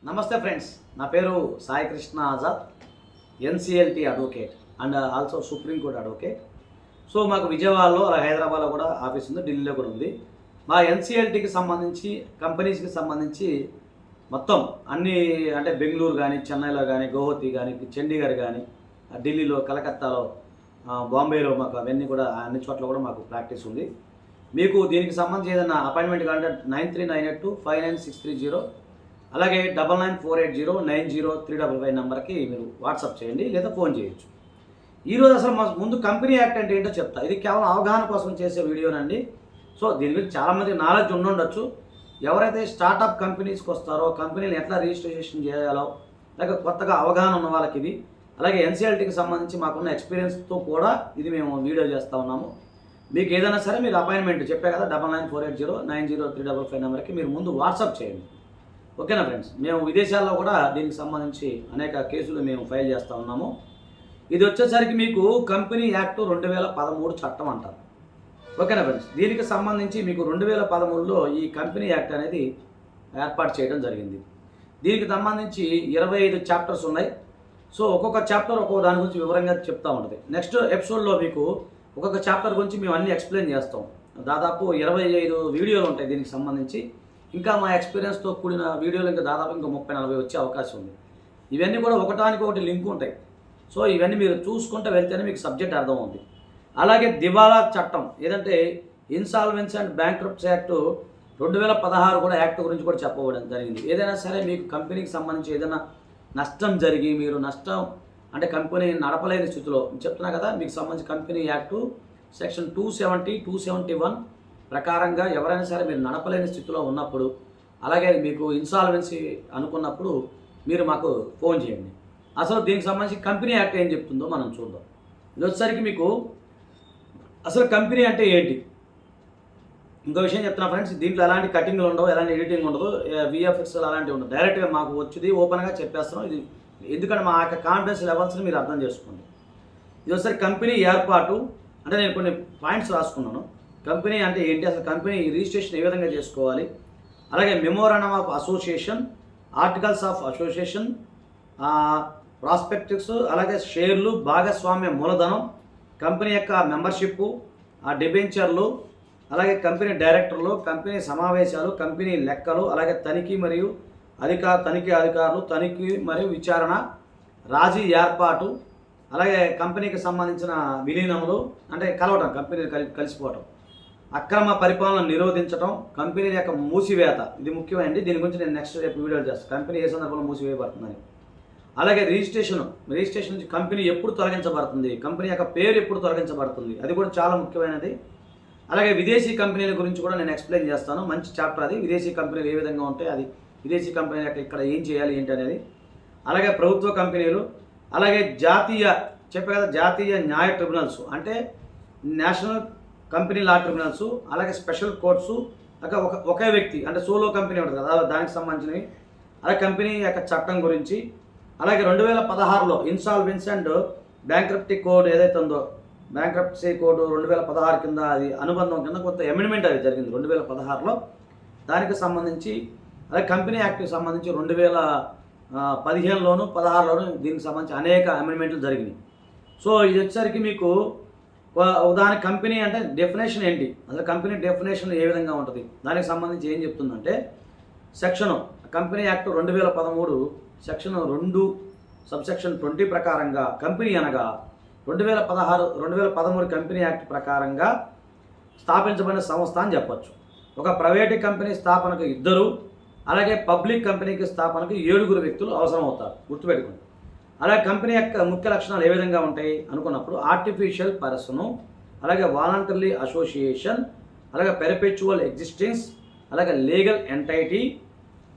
నమస్తే ఫ్రెండ్స్, నా పేరు Sai Krishna Azad, NCLT advocate and also supreme court advocate. So మాకు విజయవాడలో అలా హైదరాబాద్లో కూడా ఆఫీస్ ఉంది, ఢిల్లీలో కూడా ఉంది. మా ఎన్సిఎల్టీకి సంబంధించి కంపెనీస్కి సంబంధించి మొత్తం అన్ని అంటే బెంగళూరు కానీ, చెన్నైలో కానీ, గౌహతి కానీ, చండీగఢ్ కానీ, ఢిల్లీలో, కలకత్తాలో, బాంబేలో మాకు అవన్నీ కూడా అన్ని చోట్ల కూడా మాకు ప్రాక్టీస్ ఉంది. మీకు దీనికి సంబంధించి ఏదైనా అపాయింట్మెంట్ కావాలంటే 9398299630, అలాగే 9948090355 నెంబర్కి మీరు వాట్సాప్ చేయండి లేదా ఫోన్ చేయొచ్చు. ఈరోజు అసలు ముందు కంపెనీ యాక్ట్ అంటే ఏంటో చెప్తా. ఇది కేవలం అవగాహన కోసం చేసే వీడియోనండి. సో దీని గురించి చాలామంది నాలెడ్జ్ ఉండుండొచ్చు. ఎవరైతే స్టార్టప్ కంపెనీస్కి వస్తారో, కంపెనీలు ఎట్లా రిజిస్ట్రేషన్ చేయాలో, లేక కొత్తగా అవగాహన ఉన్న వాళ్ళకి ఇది, అలాగే ఎన్సిఎల్టీకి సంబంధించి మాకున్న ఎక్స్పీరియన్స్తో కూడా ఇది మేము వీడియో చేస్తూ ఉన్నాము. మీకు ఏదైనా సరే మీరు అపాయింట్మెంట్ చెప్పే కదా 9948090355 నెంబర్కి మీరు ముందు వాట్సాప్ చేయండి. ఓకేనా ఫ్రెండ్స్? మేము విదేశాల్లో కూడా దీనికి సంబంధించి అనేక కేసులు మేము ఫైల్ చేస్తూ ఉన్నాము. ఇది వచ్చేసరికి మీకు కంపెనీ యాక్ట్ 2013 చట్టం అంటారు. ఓకేనా ఫ్రెండ్స్? దీనికి సంబంధించి మీకు 2013లో ఈ కంపెనీ యాక్ట్ అనేది ఏర్పాటు చేయడం జరిగింది. దీనికి సంబంధించి 25 చాప్టర్స్ ఉన్నాయి. సో ఒక్కొక్క చాప్టర్ ఒక్కొక్క దాని గురించి వివరంగా చెప్తూ ఉంటుంది. నెక్స్ట్ ఎపిసోడ్లో మీకు ఒక్కొక్క చాప్టర్ గురించి మేము అన్నీ ఎక్స్ప్లెయిన్ చేస్తాం. దాదాపు 25 వీడియోలు ఉంటాయి దీనికి సంబంధించి. ఇంకా మా ఎక్స్పీరియన్స్తో కూడిన వీడియోలు ఇంకా దాదాపు ఇంకా 30-40 వచ్చే అవకాశం ఉంది. ఇవన్నీ కూడా ఒకటానికి ఒకటి లింక్ ఉంటాయి. సో ఇవన్నీ మీరు చూసుకుంటూ వెళ్తేనే మీకు సబ్జెక్ట్ అర్థమవుతుంది. అలాగే దివాలా చట్టం ఏదంటే ఇన్సాల్వెన్సీ అండ్ బ్యాంక్రప్ట్సీ యాక్ట్ 2016 కూడా యాక్ట్ గురించి కూడా చెప్పబడడం జరిగింది. ఏదైనా సరే మీకు కంపెనీకి సంబంధించి ఏదైనా నష్టం జరిగి మీరు నష్టం అంటే కంపెనీ నడపలేని స్థితిలో చెప్తున్నా కదా, మీకు సంబంధించి కంపెనీ యాక్టు సెక్షన్ 270, 271 ప్రకారంగా ఎవరైనా సరే మీరు నడపలేని స్థితిలో ఉన్నప్పుడు, అలాగే మీకు ఇన్సాల్వెన్సీ అనుకున్నప్పుడు మీరు మాకు ఫోన్ చేయండి. అసలు దీనికి సంబంధించి కంపెనీ యాక్ట్ ఏం చెప్తుందో మనం చూద్దాం. ఇది వచ్చేసరికి మీకు అసలు కంపెనీ అంటే ఏంటి, ఇంకో విషయం చెప్తున్నా ఫ్రెండ్స్. దీంట్లో ఎలాంటి కటింగ్లు ఉండవు, ఎలాంటి ఎడిటింగ్ ఉండదు, విఎఫ్ఎక్స్ అలాంటివి ఉండవు. డైరెక్ట్గా మాకు వచ్చింది ఓపెన్గా చెప్పేస్తున్నాం. ఇది ఎందుకంటే మా యొక్క కాన్ఫిడెన్స్ లెవెల్స్ని మీరు అర్థం చేసుకోండి. ఇది ఒకసారి కంపెనీ ఏర్పాటు అంటే నేను కొన్ని పాయింట్స్ రాసుకున్నాను. కంపెనీ అంటే ఏంటి, అసలు కంపెనీ రిజిస్ట్రేషన్ ఏ విధంగా చేసుకోవాలి, అలాగే memorandum of association, articles of association, perspectives, అలాగే షేర్లు, భాగస్వామ్య మూలధనం, కంపెనీ యొక్క మెంబర్షిప్, డిబెంచర్లు, అలాగే కంపెనీ డైరెక్టర్లు, కంపెనీ సమావేశాలు, కంపెనీ లెక్కలు, అలాగే తనిఖీ అధికారులు, తనిఖీ మరియు విచారణ, రాజీ ఏర్పాటు, అలాగే కంపెనీకి సంబంధించిన విలీనములు అంటే కలవడం, కంపెనీలు కలిసిపోవటం, అక్రమ పరిపాలన నిరోధించడం, కంపెనీ యొక్క మూసివేత, ఇది ముఖ్యమైనది. దీని గురించి నేను నెక్స్ట్ రేపు వీడియోలు చేస్తాను, కంపెనీ ఏ సందర్భంలో మూసివేయబడుతుందని. అలాగే రిజిస్ట్రేషన్ నుంచి కంపెనీ ఎప్పుడు తొలగించబడుతుంది, కంపెనీ యొక్క పేరు ఎప్పుడు తొలగించబడుతుంది, అది కూడా చాలా ముఖ్యమైనది. అలాగే విదేశీ కంపెనీల గురించి కూడా నేను ఎక్స్ప్లెయిన్ చేస్తాను. మంచి చాప్టర్ అది. విదేశీ కంపెనీలు ఏ విధంగా ఉంటాయి, అది విదేశీ కంపెనీ ఇక్కడ ఏం చేయాలి ఏంటి అనేది. అలాగే ప్రభుత్వ కంపెనీలు, అలాగే జాతీయ న్యాయ ట్రిబ్యునల్స్ అంటే నేషనల్ కంపెనీ లా ట్రిబ్యునల్స్, అలాగే స్పెషల్ కోర్ట్స్, అలాగే ఒకే వ్యక్తి అంటే సోలో కంపెనీ ఉంటుంది కదా, దానికి సంబంధించినవి. అలాగే కంపెనీ యొక్క చట్టం గురించి, అలాగే 2016లో ఇన్సాల్వెన్సీ అండ్ బ్యాంక్రప్టీ కోడ్ ఏదైతే ఉందో, బ్యాంక్రప్సీ కోడ్ 2016 కింద అది అనుబంధం కింద కొంత అమెండ్మెంట్ అది జరిగింది 2016లో. దానికి సంబంధించి అలాగే కంపెనీ యాక్ట్కి సంబంధించి 2015లోను 16లోను దీనికి సంబంధించి అనేక అమెండ్మెంట్లు జరిగినాయి. సో ఇది వచ్చేసరికి మీకు ఉదాహరణ కంపెనీ అంటే డెఫినేషన్ ఏంటి, అసలు కంపెనీ డెఫినేషన్ ఏ విధంగా ఉంటుంది, దానికి సంబంధించి ఏం చెప్తుందంటే section company act 2013 section 2 subsection 20 ప్రకారంగా కంపెనీ అనగా 2013 కంపెనీ యాక్ట్ ప్రకారంగా స్థాపించబడిన సంస్థ అని చెప్పచ్చు. ఒక ప్రైవేటు కంపెనీ స్థాపనకు 2, అలాగే పబ్లిక్ కంపెనీకి స్థాపనకు 7 వ్యక్తులు అవసరం అవుతారు, గుర్తుపెట్టుకోండి. అలాగే కంపెనీ యొక్క ముఖ్య లక్షణాలు ఏ విధంగా ఉంటాయి అనుకున్నప్పుడు ఆర్టిఫిషియల్ పర్సను, అలాగే వాలంటరీ అసోసియేషన్, అలాగే పెర్పెచువల్ ఎగ్జిస్టెన్స్, అలాగే legal entity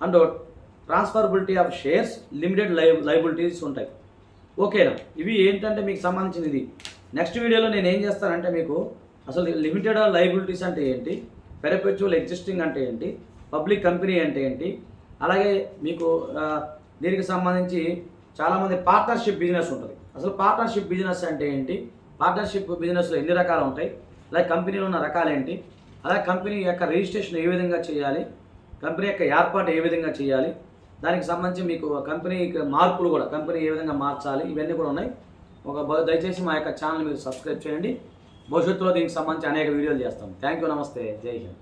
and transferability of shares, limited liabilities ఉంటాయి. ఓకేనా? ఇవి ఏంటంటే మీకు సంబంధించిన ఇది నెక్స్ట్ వీడియోలో నేను ఏం చేస్తానంటే మీకు అసలు లిమిటెడ్ లయబిలిటీస్ అంటే ఏంటి, పెర్పెచువల్ ఎగ్జిస్టింగ్ అంటే ఏంటి, పబ్లిక్ కంపెనీ అంటే ఏంటి, అలాగే మీకు దీనికి సంబంధించి చాలామంది పార్ట్నర్షిప్ బిజినెస్ ఉంటుంది. అసలు పార్ట్నర్షిప్ బిజినెస్ అంటే ఏంటి, పార్ట్నర్షిప్ బిజినెస్లో ఎన్ని రకాలు ఉంటాయి, అలాగే కంపెనీలో ఉన్న రకాలు ఏంటి, అలాగే కంపెనీ యొక్క రిజిస్ట్రేషన్ ఏ విధంగా చేయాలి, కంపెనీ యొక్క ఏర్పాటు ఏ విధంగా చేయాలి, దానికి సంబంధించి మీకు కంపెనీ మార్పులు కూడా, కంపెనీ ఏ విధంగా మార్చాలి, ఇవన్నీ కూడా ఉన్నాయి. దయచేసి మా యొక్క ఛానల్ మీరు సబ్స్క్రైబ్ చేయండి. భవిష్యత్తులో దీనికి సంబంధించి అనేక వీడియోలు చేస్తాం. థ్యాంక్ యూ, నమస్తే, జై హింద్.